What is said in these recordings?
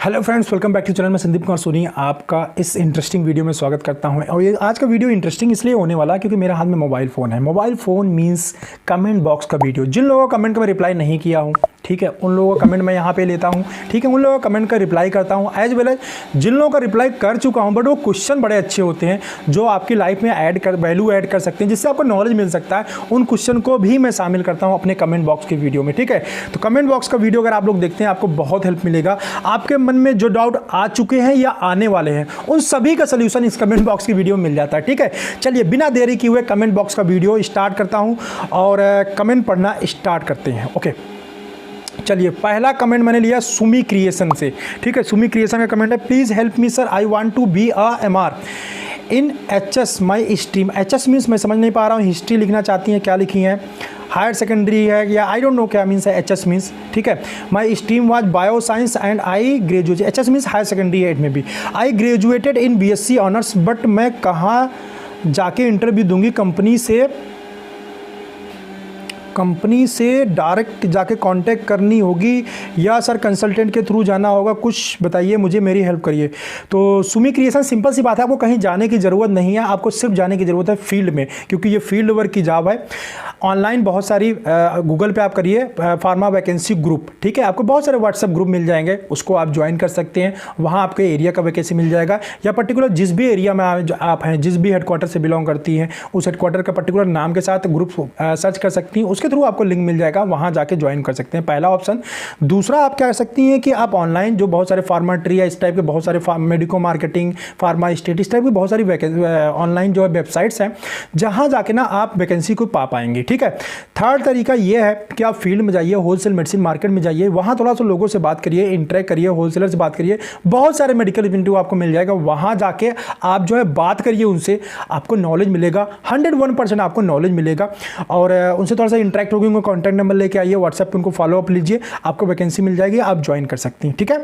Hello friends, welcome back to channel. मैं संदीप कुमार सोनी आपका इस इंटरेस्टिंग वीडियो में स्वागत करता हूं। और ये आज का वीडियो इंटरेस्टिंग इसलिए होने वाला है क्योंकि मेरे हाथ में मोबाइल फ़ोन है। Mobile phone means comment box का वीडियो। जिन लोगों का कमेंट का मैं रिप्लाई नहीं किया हूं, ठीक है, उन लोगों का कमेंट मैं यहाँ पे लेता हूँ, ठीक है, उन लोगों का कमेंट का रिप्लाई करता हूँ। एज वेल एज जिन लोगों का रिप्लाई कर चुका हूँ बट वो क्वेश्चन बड़े अच्छे होते हैं जो आपकी लाइफ में वैल्यू ऐड कर सकते हैं, जिससे आपको नॉलेज मिल सकता है, उन क्वेश्चन को भी मैं शामिल करता हूँ अपने कमेंट बॉक्स के वीडियो में, ठीक है। तो कमेंट बॉक्स का वीडियो अगर आप लोग देखते हैं आपको बहुत हेल्प मिलेगा। आपके मन में जो डाउट आ चुके हैं या आने वाले हैं उन सभी का सलूशन इस कमेंट बॉक्स की वीडियो में मिल जाता है, ठीक है। चलिए बिना देरी किए हुए कमेंट बॉक्स का वीडियो स्टार्ट करता हूं और कमेंट पढ़ना स्टार्ट करते हैं। ओके, चलिए पहला कमेंट मैंने लिया सुमी क्रिएशन से, ठीक है। सुमी क्रिएशन का कमेंट है, please help me sir, I want to be a MR in HS my stream. HS means मैं समझ नहीं पा रहा हूँ, हिस्ट्री लिखना चाहती हैं, क्या लिखी हैं, हायर सेकेंडरी है या आई डोंट नो क्या मीन्स है एचएस मीन्स, ठीक है। My stream was bio science and I graduate, HS means higher secondary है, इट में भी I graduated in BSc honours, but मैं कहाँ जाके इंटरव्यू दूंगी, कंपनी से डायरेक्ट जाके कांटेक्ट करनी होगी या सर कंसल्टेंट के थ्रू जाना होगा, कुछ बताइए मुझे, मेरी हेल्प करिए। तो सुमी क्रिएशन सिंपल सी बात है, आपको कहीं जाने की ज़रूरत नहीं है, आपको सिर्फ जाने की ज़रूरत है फील्ड में, क्योंकि ये फील्ड वर्क की जॉब है। ऑनलाइन बहुत सारी गूगल पे आप करिए फार्मा वैकेंसी ग्रुप, ठीक है, आपको बहुत सारे व्हाट्सएप ग्रुप मिल जाएंगे, उसको आप ज्वाइन कर सकते हैं। वहाँ आपके एरिया का वैकेंसी मिल जाएगा या पर्टिकुलर जिस भी एरिया में आप हैं, जिस भी हेडक्वार्टर से बिलोंग करती हैं, उस हेडक्वार्टर का पर्टिकुलर नाम के साथ ग्रुप सर्च कर सकती हैं, उसके थ्रू आपको लिंक मिल जाएगा, वहां जाके ज्वाइन कर सकते हैं, पहला ऑप्शन। दूसरा आप क्या कर सकती हैं कि आप ऑनलाइन जो बहुत सारे फार्मा ट्री या इस टाइप के बहुत सारे मेडिको मार्केटिंग, फार्मा स्टेट, इस टाइप की बहुत सारी ऑनलाइन जो है वेबसाइट्स हैं, जहां जाके ना आप वैकेंसी को पा पाएंगे, ठीक है। थर्ड तरीका ये है कि आप फील्ड में जाइए, होलसेल मेडिसिन मार्केट में जाइए, वहां थोड़ा सा लोगों से बात करिए, इंटरेक्ट करिए, होलसेलर से बात करिए, बहुत सारे मेडिकल रिप्रेजेंटेटिव आपको मिल जाएगा, वहां जाके आप जो है बात करिए उनसे, आपको नॉलेज मिलेगा, 101% आपको नॉलेज मिलेगा। और उनसे थोड़ा सा इंटरेक्ट होगी, उनको कॉन्टैक्ट नंबर लेके आइए, व्हाट्सएप पे उनको फॉलो अप लीजिए, आपको वैकेंसी मिल जाएगी, आप ज्वाइन कर सकती हैं, ठीक है।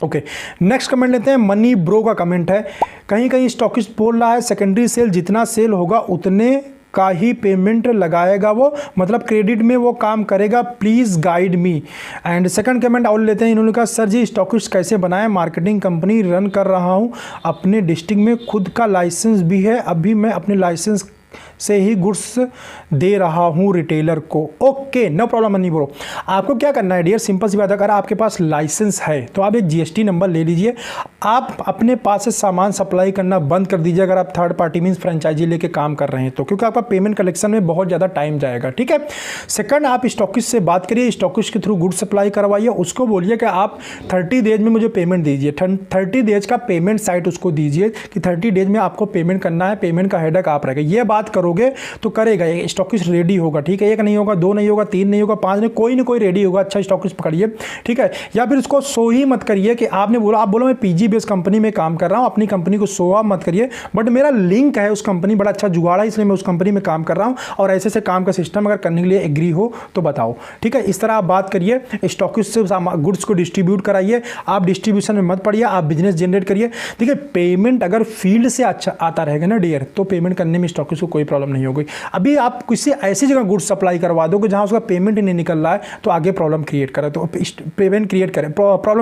ओके, नेक्स्ट कमेंट लेते हैं। मनी ब्रो का कमेंट है, कहीं कहीं स्टॉकिस्ट बोल रहा है सेकेंडरी सेल जितना सेल होगा उतने का ही पेमेंट लगाएगा वो, मतलब क्रेडिट में वो काम करेगा, please guide me. And second comment और लेते हैं, इन्होंने कहा सर जी स्टॉकिस्ट कैसे बनाएं, मार्केटिंग कंपनी रन कर रहा हूँ, अपने डिस्ट्रिक्ट में खुद का लाइसेंस भी है, अभी मैं अपने लाइसेंस से ही गुड्स दे रहा हूं रिटेलर को। Okay, no problem money bro. आपको क्या करना है डियर, सिंपल सी बात है, अगर आपके पास लाइसेंस है तो आप एक जीएसटी नंबर ले लीजिए, आप अपने पास से सामान सप्लाई करना बंद कर दीजिए अगर आप थर्ड पार्टी मींस फ्रेंचाइजी लेके काम कर रहे हैं तो, क्योंकि आपका पेमेंट कलेक्शन में बहुत ज़्यादा टाइम जाएगा, ठीक है। सेकंड, आप स्टॉकिस्ट से बात करिए, स्टॉकिस्ट के थ्रू गुड्स सप्लाई करवाइए, उसको बोलिए कि आप 30 डेज में मुझे पेमेंट दीजिए, 30 डेज का पेमेंट साइट उसको दीजिए कि 30 डेज में आपको पेमेंट करना है, पेमेंट का हेडक आप रहेगा। ये बात करोगे तो करेगा, स्टॉकिस्ट रेडी होगा, ठीक है। एक नहीं होगा, दो नहीं होगा, तीन नहीं होगा, पांच नहीं, कोई ना कोई रेडी होगा, अच्छा स्टॉकिस्ट पकड़िए, ठीक है। या फिर उसको शो ही मत करिए कि आपने बोला, आप बोलो मैं पीजी बेस कंपनी में काम कर रहा हूं, अपनी कंपनी को शो ऑफ मत करिए, बट मेरा लिंक है उस कंपनी, बड़ा अच्छा जुगाड़ है, इसलिए मैं उस कंपनी में काम कर रहा हूं और ऐसे से काम का सिस्टम अगर करने के लिए एग्री हो तो बताओ, ठीक है। इस तरह आप बात करिए, स्टॉकिस्ट से गुड्स को डिस्ट्रीब्यूट कराइए, आप डिस्ट्रीब्यूशन में मत पड़िए, आप बिजनेस जनरेट करिए। देखिए पेमेंट अगर फील्ड से अच्छा आता रहेगा ना डियर, तो पेमेंट करने में स्टॉकिस्ट को कोई प्रॉब्लम नहीं होगी। अभी आप किसी ऐसी जगह गुड्स सप्लाई करवा दोगे जहां उसका पेमेंट ही नहीं निकल रहा है तो आगे प्रॉब्लम क्रिएट करे, तो प्रॉब्लम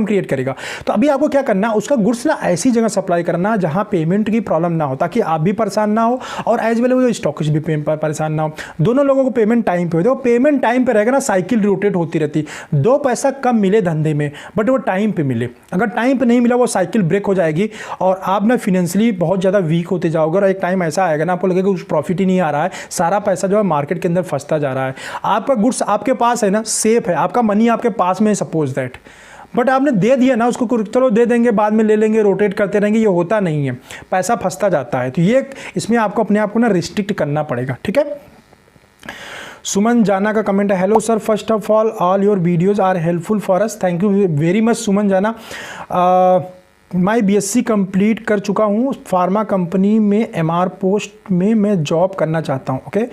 क्रिएट करेगा। तो अभी आपको क्या करना है, उसका गुड्स ना ऐसी जगह सप्लाई करना जहां पेमेंट की प्रॉब्लम ना हो, ताकि आप भी परेशान ना हो और एज वेल वो स्टॉकिस्ट भी परेशान ना हो, दोनों लोगों को पेमेंट टाइम पे हो। देखो पेमेंट टाइम पे रहेगा ना, साइकिल रोटेट होती रहती, 2 पैसा कम मिले धंधे में बट वो टाइम पे मिले, अगर टाइम पे नहीं मिला वो साइकिल ब्रेक हो जाएगी और आप ना फिनेंशियली बहुत ज़्यादा वीक होते जाओगे और एक टाइम ऐसा आएगा ना आपको लगेगा कुछ प्रॉफिट ही नहीं आ रहा है, सारा पैसा जो है मार्केट के अंदर फंसता जा रहा है। आपका गुड्स आपके पास है ना, सेफ है, आपका मनी आपके पास में, सपोज दैट, बट आपने दे दिया ना उसको, चलो दे देंगे बाद में ले लेंगे, रोटेट करते रहेंगे, ये होता नहीं है, पैसा फंसता जाता है। तो ये इसमें आपको अपने आप को ना रिस्ट्रिक्ट करना पड़ेगा, ठीक है। सुमन जाना का कमेंट है, hello sir, first of all your videos are helpful for us, thank you very much Suman Jana. मैं बीएससी कंप्लीट कर चुका हूँ, फार्मा कंपनी में एमआर पोस्ट में मैं जॉब करना चाहता हूँ, ओके,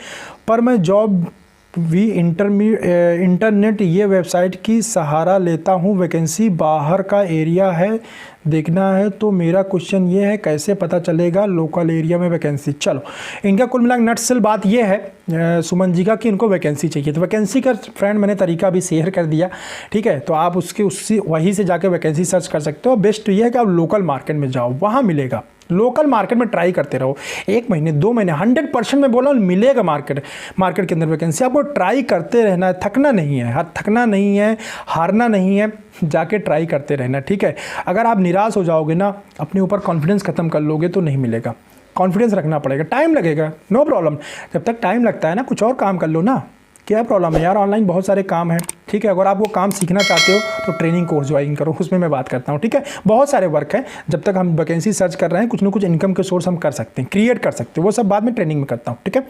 पर मैं जॉब भी इंटरनेट ये वेबसाइट की सहारा लेता हूँ, वैकेंसी बाहर का एरिया है, देखना है। तो मेरा क्वेश्चन ये है, कैसे पता चलेगा लोकल एरिया में वैकेंसी? चलो, इनका कुल मिला नटसेल बात ये है सुमन जी का कि इनको वैकेंसी चाहिए। तो वैकेंसी का फ्रेंड मैंने तरीका भी शेयर कर दिया, ठीक है। तो आप उससे वहीं से जाके वैकेंसी सर्च कर सकते हो। बेस्ट ये है कि आप लोकल मार्केट में जाओ, वहाँ मिलेगा। लोकल मार्केट में ट्राई करते रहो, 1 महीने 2 महीने 100% में बोला मिलेगा। मार्केट के अंदर वैकेंसी आपको ट्राई करते रहना है, थकना नहीं है, थकना नहीं है, हारना नहीं है, जाके ट्राई करते रहना, ठीक है। अगर आप निराश हो जाओगे ना, अपने ऊपर कॉन्फिडेंस खत्म कर लोगे तो नहीं मिलेगा। कॉन्फिडेंस रखना पड़ेगा, टाइम लगेगा, नो प्रॉब्लम। जब तक टाइम लगता है ना, कुछ और काम कर लो ना, क्या प्रॉब्लम है यार। ऑनलाइन बहुत सारे काम हैं, ठीक है। अगर आप वो काम सीखना चाहते हो तो ट्रेनिंग कोर्स ज्वाइन करो, उसमें मैं बात करता हूँ, ठीक है। बहुत सारे वर्क हैं, जब तक हम वैकेंसी सर्च कर रहे हैं कुछ ना कुछ इनकम के सोर्स हम कर सकते हैं, क्रिएट कर सकते हैं, वो सब बाद में ट्रेनिंग में करता हूँ, ठीक है।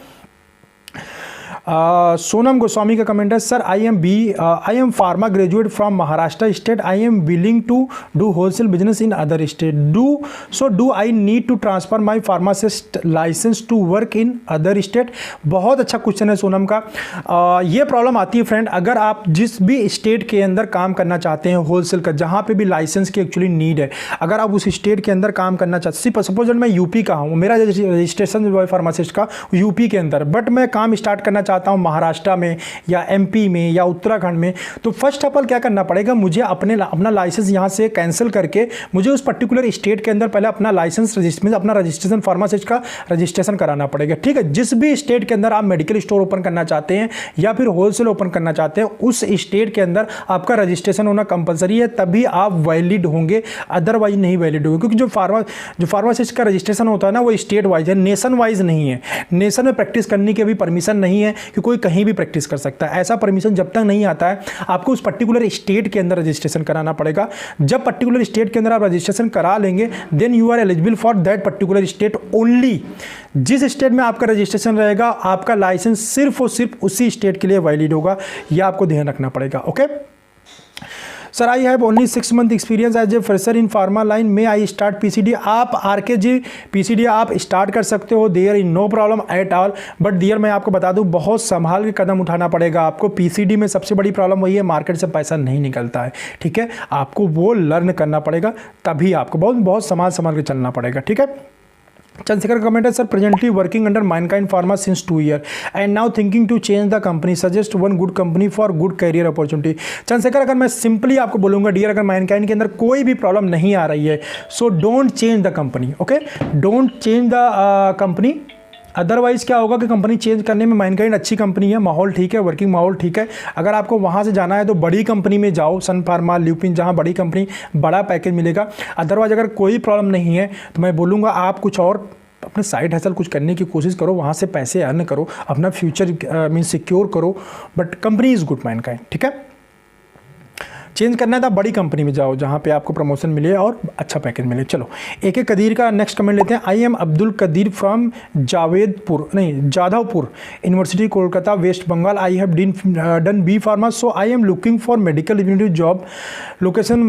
सोनम गोस्वामी का कमेंट है, sir I am pharma graduate from Maharashtra state, I am willing to do wholesale business in other state, do I need to transfer my pharmacist licence to work in other state? बहुत अच्छा question है सोनम का। ये problem आती है friend, अगर आप जिस भी स्टेट के अंदर काम करना चाहते हैं होलसेल का, जहाँ पे भी लाइसेंस की एक्चुअली नीड है, अगर आप उस स्टेट के अंदर काम करना चाहते, सपोज मैं यूपी का हूँ, मेरा रजिस्ट्रेशन जो है फार्मासिस्ट का यूपी के अंदर, बट मैं काम स्टार्ट करना चाहता हूं महाराष्ट्र में या एमपी में या उत्तराखंड में, तो फर्स्ट ऑफ ऑल क्या करना पड़ेगा, मुझे अपना लाइसेंस यहां से कैंसिल करके मुझे उस पर्टिकुलर स्टेट के अंदर पहले अपना लाइसेंस अपना रजिस्ट्रेशन फार्मासिस्ट का रजिस्ट्रेशन कराना पड़ेगा, ठीक है। जिस भी स्टेट के अंदर आप मेडिकल स्टोर ओपन करना चाहते हैं या फिर होलसेल ओपन करना चाहते हैं, उस स्टेट के अंदर आपका रजिस्ट्रेशन होना कंपलसरी है, तभी आप वैलिड होंगे, अदरवाइज नहीं वैलिड होंगे। क्योंकि जो फार्मासिस्ट का रजिस्ट्रेशन होता है ना, वो स्टेट वाइज है, नेशन वाइज नहीं है। नेशन में प्रैक्टिस करने की अभी परमिशन नहीं है कि कोई कहीं भी प्रैक्टिस कर सकता है। ऐसा परमिशन जब तक नहीं आता है, आपको उस पर्टिकुलर स्टेट के अंदर रजिस्ट्रेशन कराना पड़ेगा। जब पर्टिकुलर स्टेट के अंदर आप रजिस्ट्रेशन करा लेंगे, then you are eligible for that particular state only. जिस स्टेट में आपका रजिस्ट्रेशन रहेगा, आपका लाइसेंस सिर्फ और सिर्फ उसी स्टेट के लिए वैलिड होगा, यह आपको ध्यान रखना पड़ेगा, okay. Sir I have only 6 month experience as a fresher in pharma line, में आई स्टार्ट पीसीडी? आप आरकेजी पीसीडी आप स्टार्ट कर सकते हो, there in no problem at all. But there मैं आपको बता दूं, बहुत संभाल के कदम उठाना पड़ेगा आपको। पीसीडी में सबसे बड़ी प्रॉब्लम वही है, मार्केट से पैसा नहीं निकलता है, ठीक है। आपको वो लर्न करना पड़ेगा, तभी आपको बहुत संभाल के चलना पड़ेगा, ठीक है। चंद्रशेखर कमेंट है, sir presently working under Mankind Pharma since 2 year and now thinking to change the company, suggest one good company for good career opportunity. Chandrashekhar, अगर मैं सिंपली आपको बोलूंगा डियर, अगर मैनकाइंड के अंदर कोई भी प्रॉब्लम नहीं आ रही है, so don't change the company, okay, don't change the company. Otherwise क्या होगा कि कंपनी चेंज करने में मैनकाइंड अच्छी कंपनी है, माहौल ठीक है, वर्किंग माहौल ठीक है। अगर आपको वहाँ से जाना है तो बड़ी कंपनी में जाओ, सन फार्मा, ल्यूपिन, जहाँ बड़ी कंपनी, बड़ा पैकेज मिलेगा। अदरवाइज अगर कोई प्रॉब्लम नहीं है तो मैं बोलूँगा आप कुछ और अपने साइड हसल कुछ करने की कोशिश करो, वहाँ से पैसे अर्न करो, अपना फ्यूचर मीन सिक्योर करो, but company is good Mankind, ठीक है। चेंज करना है तो आप बड़ी कंपनी में जाओ, जहाँ पे आपको प्रमोशन मिले और अच्छा पैकेज मिले। चलो एक कदीर का नेक्स्ट कमेंट लेते हैं। I am Abdul Qadir from Jadavpur university Kolkata West Bengal, I have done B pharma, so I am looking for medical representative job, location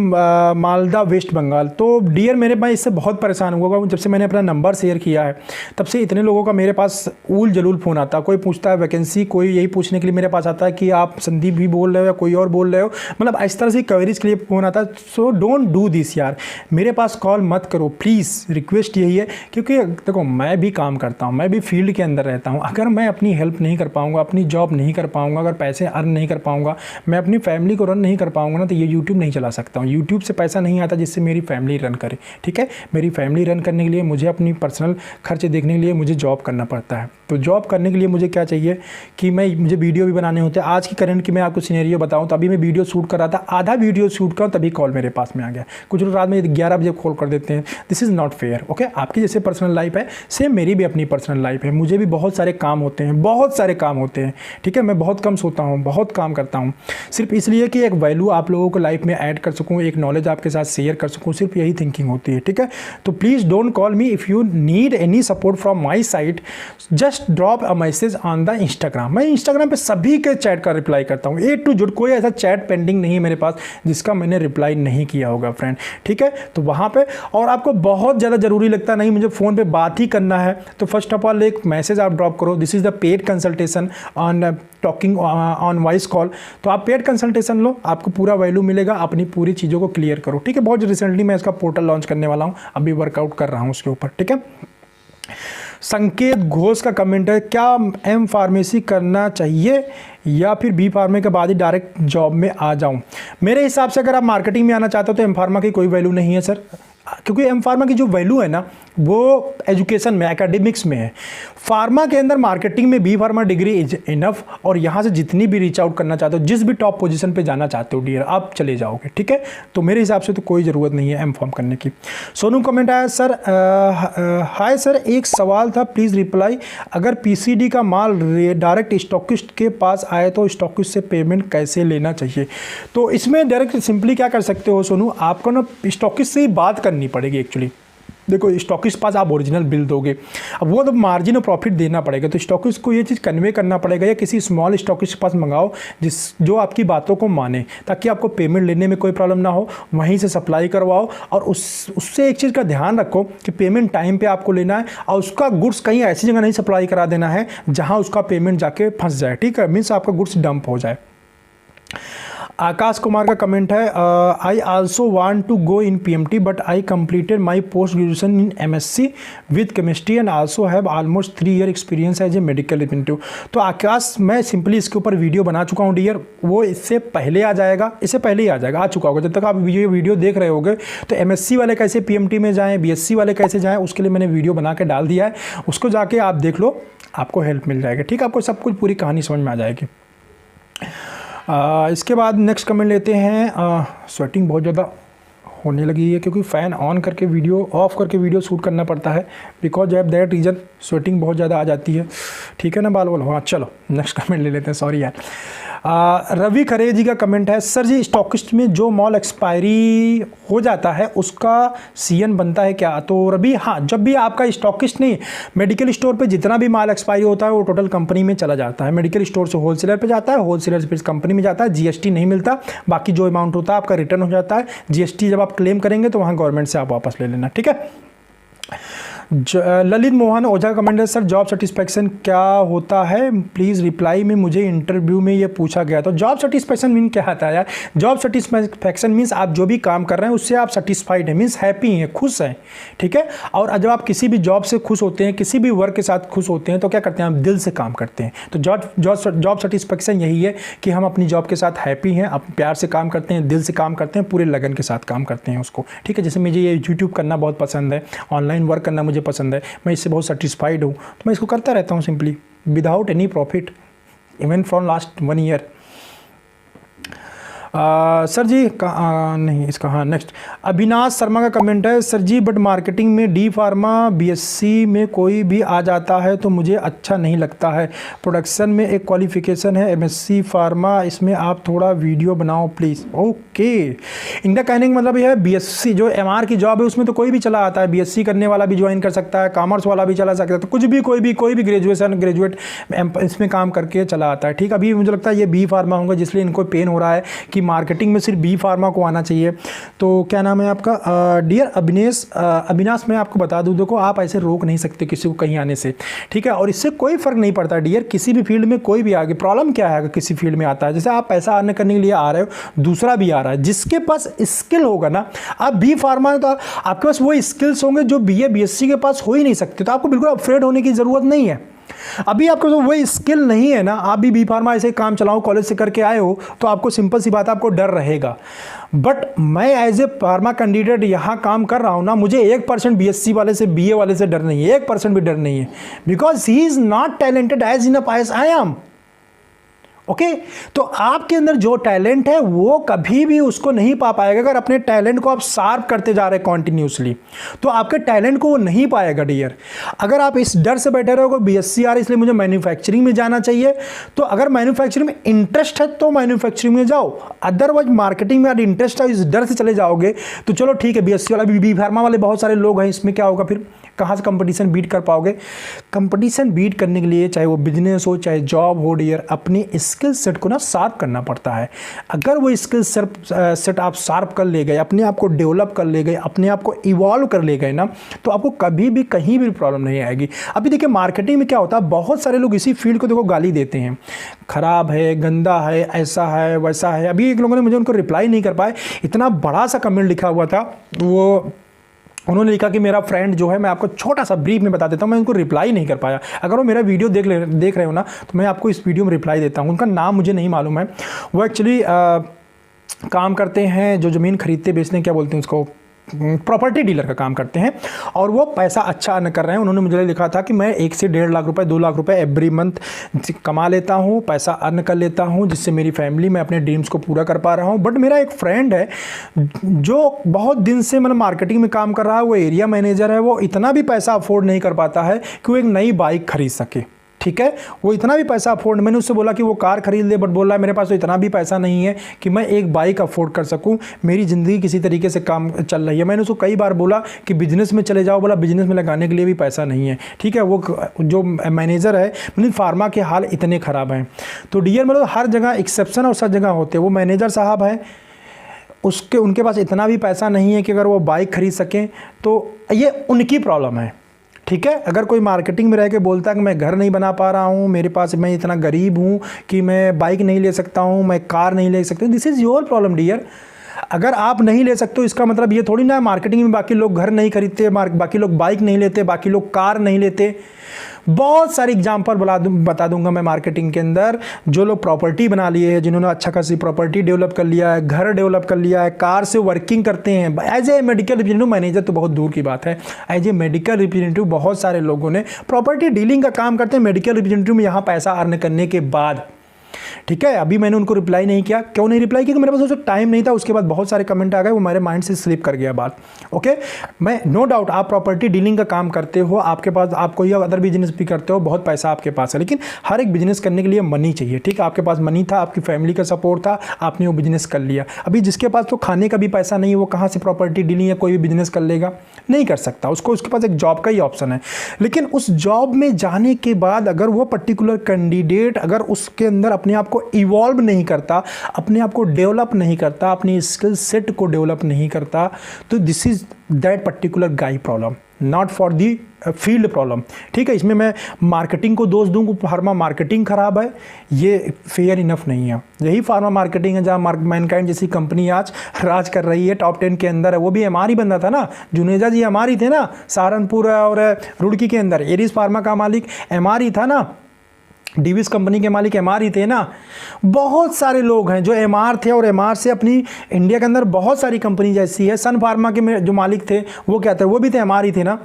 Malda West Bengal. तो डियर मेरे भाई, इससे बहुत परेशान हुआ, जब से मैंने अपना नंबर शेयर किया है तब से इतने लोगों का मेरे पास उल जलूल फ़ोन आता है। कोई पूछता है वैकेंसी, कोई यही पूछने के लिए मेरे पास आता है कि आप संदीप भी बोल रहे हो या कोई और बोल रहे हो, मतलब इस तरह से कवरेज के लिए फ़ोन आता है। सो डोंट डू दिस यार, मेरे पास कॉल मत करो प्लीज़, रिक्वेस्ट यही है। क्योंकि देखो मैं भी काम करता हूँ, मैं भी फील्ड के अंदर रहता हूँ। अगर मैं अपनी हेल्प नहीं कर पाऊँगा, अपनी जॉब नहीं कर पाऊँगा, अगर पैसे अर्न नहीं कर पाऊँगा, मैं अपनी फैमिली को रन नहीं कर पाऊँगा ना, तो ये यूट्यूब नहीं चला सकता हूँ। यूट्यूब से पैसा नहीं आता जिससे मेरी फैमिली रन करे, ठीक है। मेरी फैमिली रन करने के लिए मुझे अपनी पर्सनल खर्चे देखने के लिए मुझे जॉब करना पड़ता है। तो जॉब करने के लिए मुझे क्या चाहिए कि मुझे वीडियो भी बनाने होते हैं। आज की करंट की मैं आपको सिनेरियो बताऊँ तो अभी मैं वीडियो शूट कर रहा था, आधा वीडियो शूट कर तभी कॉल मेरे पास में आ गया। कुछ लोग रात में 11 बजे कॉल कर देते हैं, this is not fair, okay. आपकी जैसे पर्सनल लाइफ है, सेम मेरी भी अपनी पर्सनल लाइफ है, मुझे भी बहुत सारे काम होते हैं, बहुत सारे काम होते हैं, ठीक है। मैं बहुत कम सोता हूँ, बहुत काम करता हूँ, सिर्फ इसलिए कि एक वैल्यू आप लोगों को लाइफ में ऐड कर सकूँ, एक नॉलेज आपके साथ शेयर कर सकूँ, सिर्फ यही थिंकिंग होती है, ठीक है। तो please don't call me, if you need any support from my side, just drop a message on the Instagram. मैं इंस्टाग्राम पे सभी के चैट का रिप्लाई करता हूँ, A to Z, कोई ऐसा चैट पेंडिंग नहीं है मेरे पास पास जिसका मैंने रिप्लाई नहीं किया होगा फ्रेंड, ठीक है। तो वहाँ पे और आपको बहुत ज़्यादा ज़रूरी लगता नहीं मुझे फ़ोन पे बात ही करना है, तो फर्स्ट ऑफ ऑल एक मैसेज आप ड्रॉप करो, this is the paid consultation on talking on voice call. तो आप पेड कंसल्टेशन लो, आपको पूरा वैल्यू मिलेगा, अपनी पूरी चीज़ों को क्लियर करो, ठीक है। बहुत रिसेंटली मैं इसका पोर्टल लॉन्च करने वाला हूँ, अभी वर्कआउट कर रहा हूँ उसके ऊपर, ठीक है। संकेत घोष का कमेंट है, क्या एम फार्मेसी करना चाहिए या फिर बी फार्मे के बाद ही डायरेक्ट जॉब में आ जाऊं? मेरे हिसाब से अगर आप मार्केटिंग में आना चाहते हो तो एम फार्मा की कोई वैल्यू नहीं है सर, क्योंकि एम फार्मा की जो वैल्यू है ना वो एजुकेशन में, एकेडमिक्स में है। फार्मा के अंदर मार्केटिंग में B pharma degree is enough, और यहाँ से जितनी भी रीच आउट करना चाहते हो, जिस भी टॉप पोजीशन पे जाना चाहते हो डियर, आप चले जाओगे, ठीक है। तो मेरे हिसाब से तो कोई ज़रूरत नहीं है एम फार्म करने की। सोनू कमेंट आया, सर हाय सर, एक सवाल था प्लीज़ रिप्लाई, अगर पीसीडी का माल डायरेक्ट स्टॉकिस्ट के पास आए तो स्टॉकिस्ट से पेमेंट कैसे लेना चाहिए? तो इसमें डायरेक्ट सिंपली क्या कर सकते हो सोनू, आपको ना स्टॉकिस्ट से ही बात करनी पड़ेगी एक्चुअली। देखो स्टॉकिस्ट पास आप ओरिजिनल बिल दोगे, अब वो तो मार्जिन और प्रॉफिट देना पड़ेगा, तो स्टॉकिस्ट को ये चीज़ कन्वे करना पड़ेगा, या किसी स्मॉल स्टॉकिस्ट के पास मंगाओ जो आपकी बातों को माने, ताकि आपको पेमेंट लेने में कोई प्रॉब्लम ना हो, वहीं से सप्लाई करवाओ। और उससे एक चीज़ का ध्यान रखो कि पेमेंट टाइम पे आपको लेना है, और उसका गुड्स कहीं ऐसी जगह नहीं सप्लाई करा देना है जहाँ उसका पेमेंट जाके फंस जाए, ठीक है, मीन्स आपका गुड्स डंप हो जाए। आकाश कुमार का कमेंट है, I also want to go in PMT but I completed my post graduation in MSc with chemistry and also have almost 3 year experience as a medical representative. तो आकाश, मैं simply इसके ऊपर video बना चुका हूँ डियर, वो इससे पहले आ जाएगा, इससे पहले ही आ जाएगा, आ चुका होगा। जब तक आप ये वीडियो देख रहे होगे तो एमएससी वाले कैसे पीएमटी में जाएँ, बीएससी वाले कैसे जाएँ, उसके लिए मैंने वीडियो बना के डाल दिया है, उसको जाके आप देख लो, आपको हेल्प मिल जाएगी, ठीक है, आपको सब कुछ पूरी कहानी समझ में आ जाएगी। इसके बाद नेक्स्ट कमेंट लेते हैं, स्वेटिंग बहुत ज़्यादा होने लगी है क्योंकि फ़ैन ऑन करके वीडियो ऑफ करके वीडियो शूट करना पड़ता है, because of that reason sweating बहुत ज़्यादा आ जाती है, ठीक है ना बाल वाल। हाँ चलो नेक्स्ट कमेंट ले लेते हैं, सॉरी यार। रवि खरे जी का कमेंट है, सर जी स्टॉकिस्ट में जो मॉल एक्सपायरी हो जाता है उसका सीएन बनता है क्या? तो रवि हाँ, जब भी आपका स्टॉकिस्ट नहीं, मेडिकल स्टोर पे जितना भी माल एक्सपायरी होता है वो टोटल कंपनी में चला जाता है, मेडिकल स्टोर से होलसेलर पे जाता है, होलसेलर से फिर कंपनी में जाता है, जीएसटी नहीं मिलता, बाकी जो अमाउंट होता है आपका रिटर्न हो जाता है। जीएसटी जब आप क्लेम करेंगे तो वहाँ गवर्नमेंट से आप वापस ले लेना, ठीक है। ललित मोहन ओझा कमेंट है, सर जॉब सेटिस्फैक्शन क्या होता है प्लीज़ रिप्लाई में, मुझे इंटरव्यू में ये पूछा गया। तो जॉब सेटिस्फैक्शन मीन क्या आता है यार? जॉब सेटिस्फैक्शन मीन्स आप जो भी काम कर रहे हैं उससे आप सेटिस्फाइड हैं, मीन्स हैप्पी हैं, खुश हैं, ठीक है। और जब आप किसी भी जॉब से खुश होते हैं, किसी भी वर्क के साथ खुश होते हैं तो क्या करते हैं, आप दिल से काम करते हैं। तो जॉब सेटिस्फैक्शन यही है कि हम अपनी जॉब के साथ हैप्पी हैं, आप प्यार से काम करते हैं, दिल से काम करते हैं, पूरे लगन के साथ काम करते हैं उसको, ठीक है। जैसे मुझे ये यूट्यूब करना बहुत पसंद है, ऑनलाइन वर्क करना मुझे पसंद है, मैं इससे बहुत सेटिस्फाइड हूँ, तो मैं इसको करता रहता हूँ simply without any profit even from last 1 year. Sir ji नहीं इसका, हाँ नेक्स्ट अविनाश शर्मा का कमेंट है, सर जी बट मार्केटिंग में डी फार्मा बीएससी में कोई भी आ जाता है तो मुझे अच्छा नहीं लगता है, प्रोडक्शन में एक क्वालिफिकेशन है एमएससी फार्मा, इसमें आप थोड़ा वीडियो बनाओ प्लीज़। ओके, इनका कहने का मतलब यह है बीएससी जो एमआर की जॉब है उसमें तो कोई भी चला आता है, बीएससी करने वाला भी ज्वाइन कर सकता है, कॉमर्स वाला भी चला सकता है, तो कुछ भी कोई भी ग्रेजुएट इसमें काम करके चला आता है, ठीक। अभी मुझे लगता है ये बी फार्मा होंगे जिसलिए इनको पेन हो रहा है कि मार्केटिंग में सिर्फ बी फार्मा को आना चाहिए। तो क्या नाम है आपका? डियर अविनाश, मैं आपको बता दूं, देखो आप ऐसे रोक नहीं सकते किसी को कहीं आने से, ठीक है, और इससे कोई फर्क नहीं पड़ता डियर, किसी भी फील्ड में कोई भी आगे। प्रॉब्लम क्या है अगर किसी फील्ड में आता है, जैसे आप पैसा अर्न करने के लिए आ रहे हो, दूसरा भी आ रहा है, जिसके पास स्किल होगा ना, आप बी फार्मा तो आपके पास वो स्किल्स होंगे जो बीए बीएससी के पास हो ही नहीं सकते, तो आपको बिल्कुल अफ्रेड होने की जरूरत नहीं है। अभी आपको तो वही स्किल नहीं है ना, आप भी बी फार्मा ऐसे काम चलाओ, कॉलेज से करके आए हो, तो आपको सिंपल सी बात, आपको डर रहेगा। बट मैं एज ए फार्मा कैंडिडेट यहाँ काम कर रहा हूँ ना, मुझे 1% बीएससी वाले से बीए वाले से डर नहीं है, 1% भी डर नहीं है, because he is not talented as enough as I am. Okay, तो आपके अंदर जो टैलेंट है वो कभी भी उसको नहीं पा पाएगा। अगर अपने टैलेंट को आप शार्प करते जा रहे हैं कॉन्टिन्यूसली, तो आपके टैलेंट को वो नहीं पाएगा डियर। अगर आप इस डर से बैठे रहोगे बीएससी आ रही इसलिए मुझे मैन्युफैक्चरिंग में जाना चाहिए, तो अगर मैन्युफैक्चरिंग में इंटरेस्ट है तो मैन्युफैक्चरिंग में जाओ, अदरवाइज मार्केटिंग में अगर इंटरेस्ट है, इस डर से चले जाओगे तो चलो ठीक है, बीएससी वाला बी फार्मा वाले बहुत सारे लोग हैं, इसमें क्या होगा, फिर कहाँ से कंपटीशन बीट कर पाओगे? कंपटीशन बीट करने के लिए चाहे वो बिजनेस हो चाहे जॉब हो डियर, अपनी स्किल सेट को ना शार्प करना पड़ता है। अगर वो स्किल सेट आप शार्प कर ले गए, अपने आप को डेवलप कर ले गए, अपने आप को इवॉल्व कर ले गए ना, तो आपको कभी भी कहीं भी प्रॉब्लम नहीं आएगी। अभी देखिए मार्केटिंग में क्या होता है, बहुत सारे लोग इसी फील्ड को देखो गाली देते हैं, खराब है, गंदा है, ऐसा है, वैसा है। अभी एक लोगों ने मुझे उनको रिप्लाई नहीं कर पाए, इतना बड़ा सा कमेंट लिखा हुआ था, वो उन्होंने लिखा कि मेरा फ्रेंड जो है, मैं आपको छोटा सा ब्रीफ में बता देता हूँ, मैं उनको रिप्लाई नहीं कर पाया। अगर वो मेरा वीडियो देख रहे हो ना, तो मैं आपको इस वीडियो में रिप्लाई देता हूँ। उनका नाम मुझे नहीं मालूम है, वो एक्चुअली काम करते हैं जो ज़मीन खरीदते बेचने, क्या बोलते हैं उसको, प्रॉपर्टी डीलर का काम करते हैं, और वो पैसा अच्छा अर्न कर रहे हैं। उन्होंने मुझे लिखा था कि मैं 1 से 1.5 लाख रुपए, 2 लाख रुपए एवरी मंथ कमा लेता हूँ, पैसा अर्न कर लेता हूँ, जिससे मेरी फैमिली में अपने ड्रीम्स को पूरा कर पा रहा हूँ। बट मेरा एक फ्रेंड है जो बहुत दिन से मतलब मार्केटिंग में काम कर रहा है, वो एरिया मैनेजर है, वो इतना भी पैसा अफोर्ड नहीं कर पाता है कि वो एक नई बाइक खरीद सके। ठीक है, वो इतना भी पैसा अफोर्ड, मैंने उससे बोला कि वो कार खरीद ले, बट बोल रहा है मेरे पास तो इतना भी पैसा नहीं है कि मैं एक बाइक अफोर्ड कर सकूं, मेरी ज़िंदगी किसी तरीके से काम चल रही है। मैंने उसको कई बार बोला कि बिजनेस में चले जाओ, बोला बिजनेस में लगाने के लिए भी पैसा नहीं है। ठीक है, वो जो मैनेजर है, मतलब फार्मा के हाल इतने ख़राब हैं। तो डियर मतलब हर जगह एक्सेप्शन और सब जगह होते हैं। वो मैनेजर साहब हैं, उनके पास इतना भी पैसा नहीं है कि अगर वो बाइक खरीद सकें, तो ये उनकी प्रॉब्लम है। ठीक है, अगर कोई मार्केटिंग में रह के बोलता है कि मैं घर नहीं बना पा रहा हूँ, मेरे पास, मैं इतना गरीब हूँ कि मैं बाइक नहीं ले सकता हूँ, मैं कार नहीं ले सकता हूँ, this is your problem dear. अगर आप नहीं ले सकते हो, इसका मतलब ये थोड़ी ना है मार्केटिंग में बाकी लोग घर नहीं खरीदते, बाकी लोग बाइक नहीं लेते, बाकी लोग कार नहीं लेते। बहुत सारे एग्जाम्पल बता दूंगा मैं मार्केटिंग के अंदर, जो लोग प्रॉपर्टी बना लिए हैं, जिन्होंने अच्छा खासी प्रॉपर्टी डेवलप कर लिया है, घर डेवलप कर लिया है, कार से वर्किंग करते हैं as a medical representative. Manager तो बहुत दूर की बात है, एज ए मेडिकल रिप्रेजेंटेटिव बहुत सारे लोगों ने प्रॉपर्टी डीलिंग का काम करते हैं मेडिकल रिप्रेजेंटेटिव में, यहाँ पैसा अर्न करने के बाद। ठीक है, अभी मैंने उनको रिप्लाई नहीं किया। क्यों नहीं रिप्लाई किया? मेरे पास उसको टाइम नहीं था। उसके बाद बहुत सारे कमेंट आ गए, वो मेरे माइंड से स्लिप कर गया बात। ओके, मैं नो डाउट आप प्रॉपर्टी डीलिंग का काम करते हो, आपके पास, आप कोई अदर बिजनेस भी करते हो, बहुत पैसा आपके पास है, लेकिन हर एक बिजनेस करने के लिए मनी चाहिए। ठीक है, आपके पास मनी था, आपकी फैमिली का सपोर्ट था, आपने वो बिजनेस कर लिया। अभी जिसके पास तो खाने का भी पैसा नहीं है, वो कहाँ से प्रॉपर्टी डीलिंग या कोई भी बिजनेस कर लेगा? नहीं कर सकता। उसको, उसके पास एक जॉब का ही ऑप्शन है। लेकिन उस जॉब में जाने के बाद अगर वो पर्टिकुलर कैंडिडेट अगर उसके अंदर अपने आप को इवॉल्व नहीं करता, अपने आप को डेवलप नहीं करता, अपनी स्किल सेट को डेवलप नहीं करता, तो this is that particular guy problem, not for the field problem. ठीक है, इसमें मैं मार्केटिंग को दोष दूँ, फार्मा मार्केटिंग खराब है, ये फेयर इनफ नहीं है। यही फार्मा मार्केटिंग है जहाँ मैनकाइंड जैसी कंपनी आज राज कर रही है, टॉप 10 के अंदर है। वो भी एमआर ही बंदा था ना, जुनेजा जी एमआर ही थे ना, सहारनपुर और रुड़की के अंदर। एरिस फार्मा का मालिक एमआर ही था ना, डीवीस कंपनी के मालिक एमआर ही थे ना। बहुत सारे लोग हैं जो एमआर थे और एमआर से अपनी इंडिया के अंदर बहुत सारी कंपनी जैसी है। सन फार्मा के जो मालिक थे वो क्या थे? वो भी थे एमआर ही थे ना।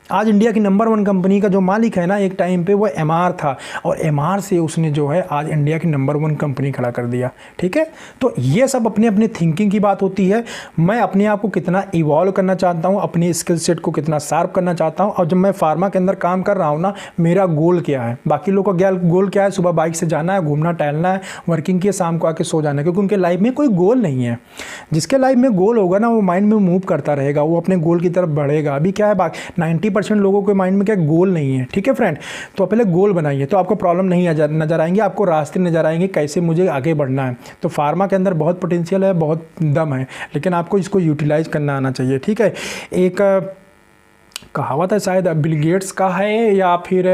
आज इंडिया की नंबर 1 कंपनी का जो मालिक है ना, एक टाइम पे वो एमआर था, और एमआर से उसने जो है आज इंडिया की नंबर 1 कंपनी खड़ा कर दिया। ठीक है, तो ये सब अपने अपने थिंकिंग की बात होती है। मैं अपने आप को कितना इवॉल्व करना चाहता हूँ, अपनी स्किल सेट को कितना शार्प करना चाहता हूँ, और जब मैं फार्मा के अंदर काम कर रहा हूँ ना, मेरा गोल क्या है। बाकी लोगों का गोल क्या है? सुबह बाइक से जाना है, घूमना टहलना है, वर्किंग किए, शाम को आके सो जाना है, क्योंकि उनके लाइफ में कोई गोल नहीं है। जिसके लाइफ में गोल होगा ना, वो माइंड में मूव करता रहेगा, वो अपने गोल की तरफ बढ़ेगा। अभी क्या है, 90% लोगों के माइंड में क्या गोल नहीं है। ठीक है फ्रेंड, तो पहले गोल बनाइए, तो आपको प्रॉब्लम नहीं नजर आएंगे, आपको रास्ते नजर आएंगे कैसे मुझे आगे बढ़ना है। तो फार्मा के अंदर बहुत पोटेंशियल है, बहुत दम है, लेकिन आपको इसको यूटिलाइज करना आना चाहिए। ठीक है, एक कहावत है, शायद बिल गेट्स का है या फिर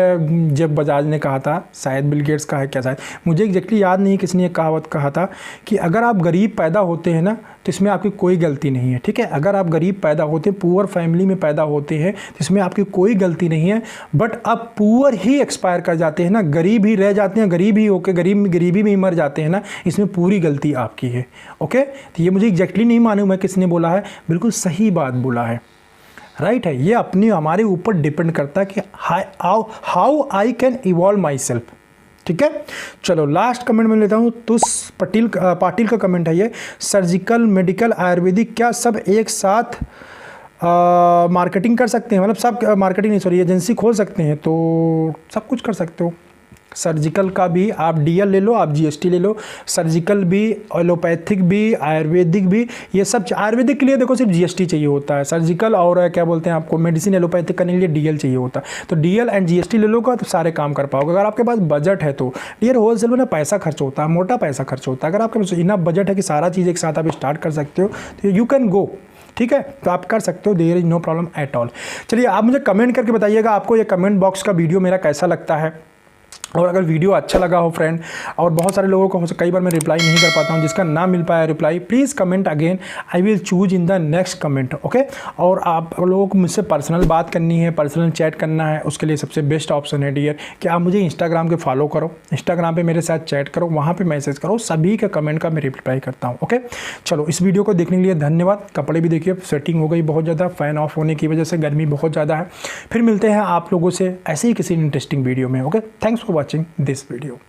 जेफ बजाज ने कहा था, शायद बिल गेट्स का है क्या, शायद मुझे एग्जैक्टली याद नहीं किसने एक कहावत कहा था कि अगर आप गरीब पैदा होते हैं ना, तो इसमें आपकी कोई गलती नहीं है। ठीक है, अगर आप गरीब पैदा होते हैं, पुअर फैमिली में पैदा होते हैं, तो इसमें आपकी कोई गलती नहीं है। बट आप पुअर ही एक्सपायर कर जाते हैं ना, गरीब ही रह जाते हैं, गरीब ही होकर गरीबी में ही मर जाते हैं ना, इसमें पूरी गलती आपकी है। ओके, तो ये मुझे एग्जैक्टली नहीं मालूम है किसने बोला है, बिल्कुल सही बात बोला है, राइट है। ये अपनी हमारे ऊपर डिपेंड करता है कि how I can evolve my self. ठीक है, चलो लास्ट कमेंट में लेता हूँ। तुस पाटिल का कमेंट है ये, सर्जिकल, मेडिकल, आयुर्वेदिक क्या सब एक साथ मार्केटिंग कर सकते हैं? मतलब सब मार्केटिंग नहीं, सॉरी, एजेंसी खोल सकते हैं, तो सब कुछ कर सकते हो। सर्जिकल का भी आप डीएल ले लो, आप जीएसटी ले लो, सर्जिकल भी, एलोपैथिक भी, आयुर्वेदिक भी, ये सब। आयुर्वेदिक के लिए देखो सिर्फ जीएसटी चाहिए होता है, सर्जिकल और क्या बोलते हैं आपको मेडिसिन एलोपैथिक करने के लिए डीएल चाहिए होता है। तो डीएल एंड जीएसटी ले लोगे तो सारे काम कर पाओगे। अगर आपके पास बजट है तो डियर, होलसेल में ना पैसा खर्च होता है, मोटा पैसा खर्च होता है। अगर आपके पास इनफ बजट है कि सारा चीज़ एक साथ आप स्टार्ट कर सकते हो तो यू कैन गो, ठीक है, तो आप कर सकते हो, there is no problem at all. चलिए आप मुझे कमेंट करके बताइएगा आपको ये कमेंट बॉक्स का वीडियो मेरा कैसा लगता है, और अगर वीडियो अच्छा लगा हो फ्रेंड, और बहुत सारे लोगों को कई बार मैं रिप्लाई नहीं कर पाता हूँ, जिसका ना मिल पाया reply, please comment again, I will choose in the next comment, okay. और आप लोगों को मुझसे पर्सनल बात करनी है, पर्सनल चैट करना है, उसके लिए सबसे बेस्ट ऑप्शन है डियर कि आप मुझे इंस्टाग्राम के फॉलो करो, इंस्टाग्राम पे मेरे साथ चैट करो, वहाँ पे मैसेज करो, सभी के कमेंट का मैं रिप्लाई करता हूँ, ओके। चलो इस वीडियो को देखने के लिए धन्यवाद। कपड़े भी देखिए सेटिंग हो गई बहुत ज़्यादा, फ़ैन ऑफ होने की वजह से गर्मी बहुत ज़्यादा है। फिर मिलते हैं आप लोगों से ऐसे ही किसी इंटरेस्टिंग वीडियो में, okay. Thanks for watching this video.